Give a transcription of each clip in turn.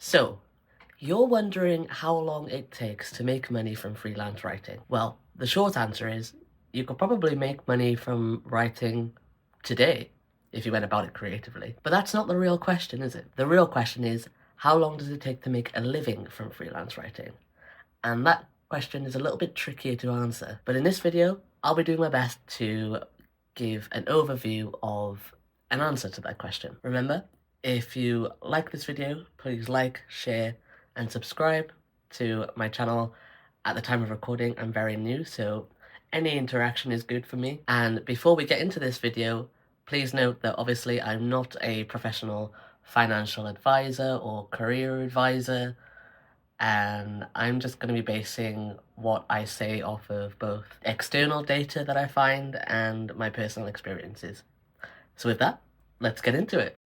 So, you're wondering how long it takes to make money from freelance writing. Well, the short answer is you could probably make money from writing today if you went about it creatively. But that's not the real question, is it? The real question is how long does it take to make a living from freelance writing? And that question is a little bit trickier to answer. But in this video, I'll be doing my best to give an overview of an answer to that question. Remember, if you like this video, please like, share, and subscribe to my channel. At the time of recording, I'm very new, so any interaction is good for me. And before we get into this video, please note that obviously I'm not a professional financial advisor or career advisor, and I'm just going to be basing what I say off of both external data that I find and my personal experiences. So with that, let's get into it.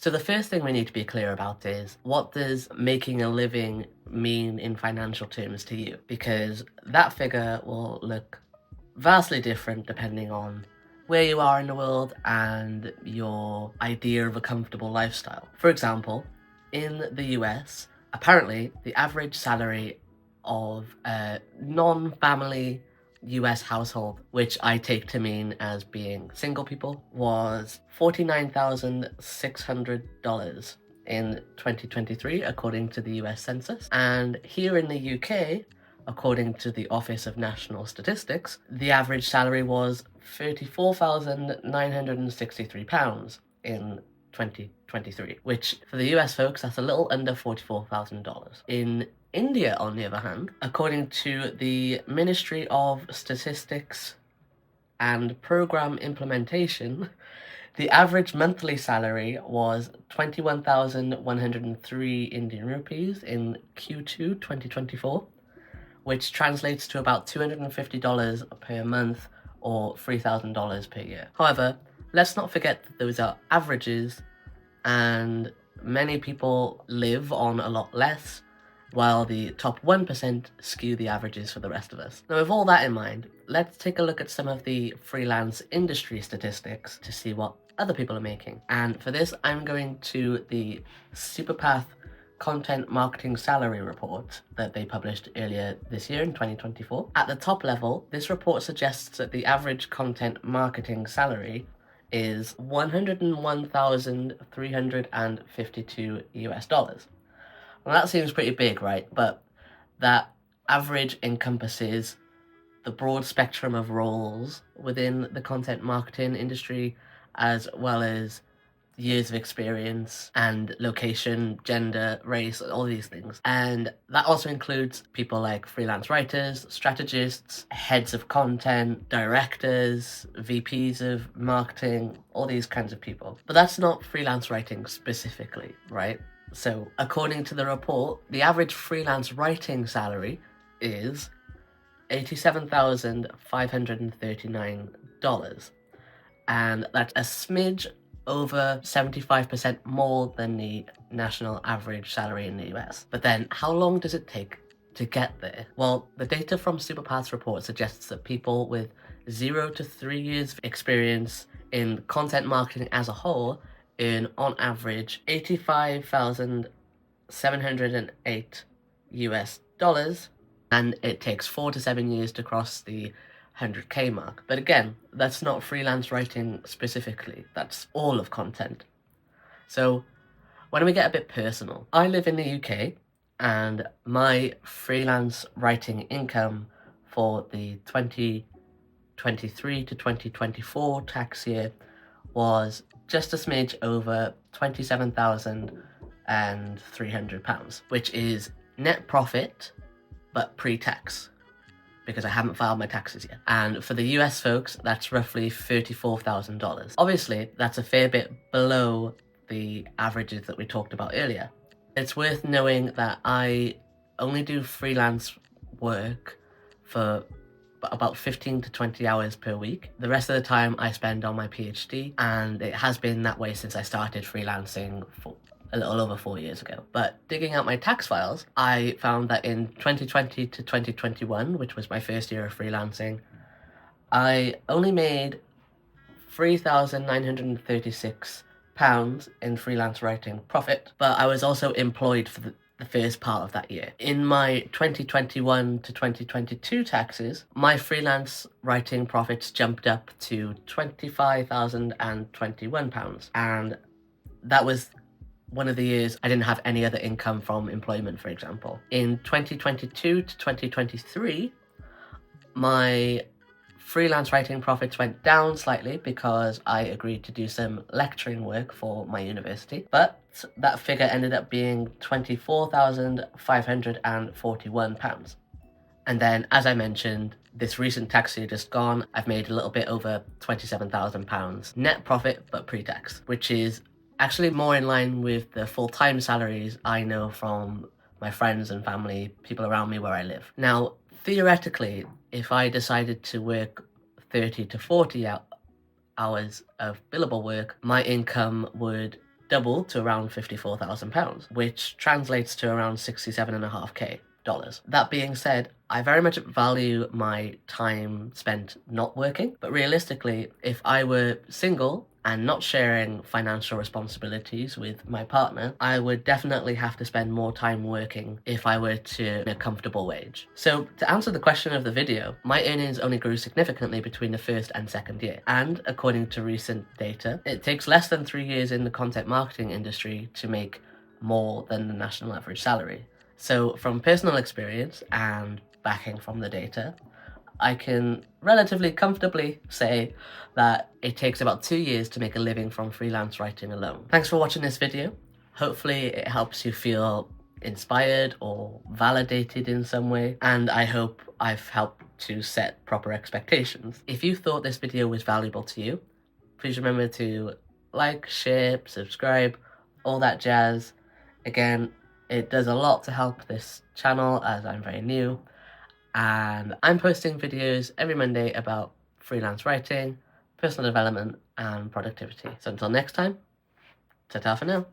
So the first thing we need to be clear about is, what does making a living mean in financial terms to you? Because that figure will look vastly different depending on where you are in the world and your idea of a comfortable lifestyle. For example, in the US, apparently the average salary of a non-family US household, which I take to mean as being single people, was $49,600 in 2023, according to the US Census. And here in the UK, according to the Office of National Statistics, the average salary was £34,963 in 2023, which for the US folks, that's a little under $44,000. In India, on the other hand, according to the Ministry of Statistics and Program Implementation, the average monthly salary was 21,103 Indian rupees in Q2 2024, which translates to about $250 per month or $3,000 per year. However, let's not forget that those are averages, and many people live on a lot less, while the top 1% skew the averages for the rest of us. Now, with all that in mind, let's take a look at some of the freelance industry statistics to see what other people are making. And for this, I'm going to the Superpath Content Marketing Salary Report that they published earlier this year in 2024. At the top level, this report suggests that the average content marketing salary is $101,352 US. Well, that seems pretty big, right? But that average encompasses the broad spectrum of roles within the content marketing industry, as well as years of experience and location, gender, race, all these things. And that also includes people like freelance writers, strategists, heads of content, directors, VPs of marketing, all these kinds of people. But that's not freelance writing specifically, right? So according to the report, the average freelance writing salary is $87,539. And that's a smidge over 75% more than the national average salary in the US. But then, how long does it take to get there? Well, the data from Superpath's report suggests that people with 0 to 3 years of experience in content marketing as a whole earn, on average, $85,708 US, and it takes 4 to 7 years to cross the 100K mark. But again, that's not freelance writing specifically, that's all of content. So when we get a bit personal, I live in the UK, and my freelance writing income for the 2023 to 2024 tax year was just a smidge over £27,300, which is net profit but pre-tax, because I haven't filed my taxes yet. And for the US folks, that's roughly $34,000. Obviously, that's a fair bit below the averages that we talked about earlier. It's worth knowing that I only do freelance work for about 15 to 20 hours per week. The rest of the time I spend on my PhD, and it has been that way since I started freelancing a little over 4 years ago. But digging out my tax files, I found that in 2020 to 2021, which was my first year of freelancing, I only made £3,936 in freelance writing profit, but I was also employed for the first part of that year. In my 2021 to 2022 taxes, my freelance writing profits jumped up to £25,021, and that was one of the years I didn't have any other income from employment, for example. In 2022 to 2023, my freelance writing profits went down slightly because I agreed to do some lecturing work for my university, but that figure ended up being £24,541. And then, as I mentioned, this recent tax year just gone, I've made a little bit over £27,000 net profit, but pre-tax, which is actually more in line with the full-time salaries I know from my friends and family, people around me where I live. Now, theoretically, if I decided to work 30 to 40 hours of billable work, my income would double to around £54,000, which translates to around $67.5K. That being said, I very much value my time spent not working, but realistically, if I were single and not sharing financial responsibilities with my partner, I would definitely have to spend more time working if I were to earn a comfortable wage. So to answer the question of the video, my earnings only grew significantly between the first and second year. And according to recent data, it takes less than 3 years in the content marketing industry to make more than the national average salary. So from personal experience and backing from the data, I can relatively comfortably say that it takes about 2 years to make a living from freelance writing alone. Thanks for watching this video. Hopefully it helps you feel inspired or validated in some way, and I hope I've helped to set proper expectations. If you thought this video was valuable to you, please remember to like, share, subscribe, all that jazz. Again, it does a lot to help this channel as I'm very new, and I'm posting videos every Monday about freelance writing, personal development, and productivity. So until next time, ta-ta for now.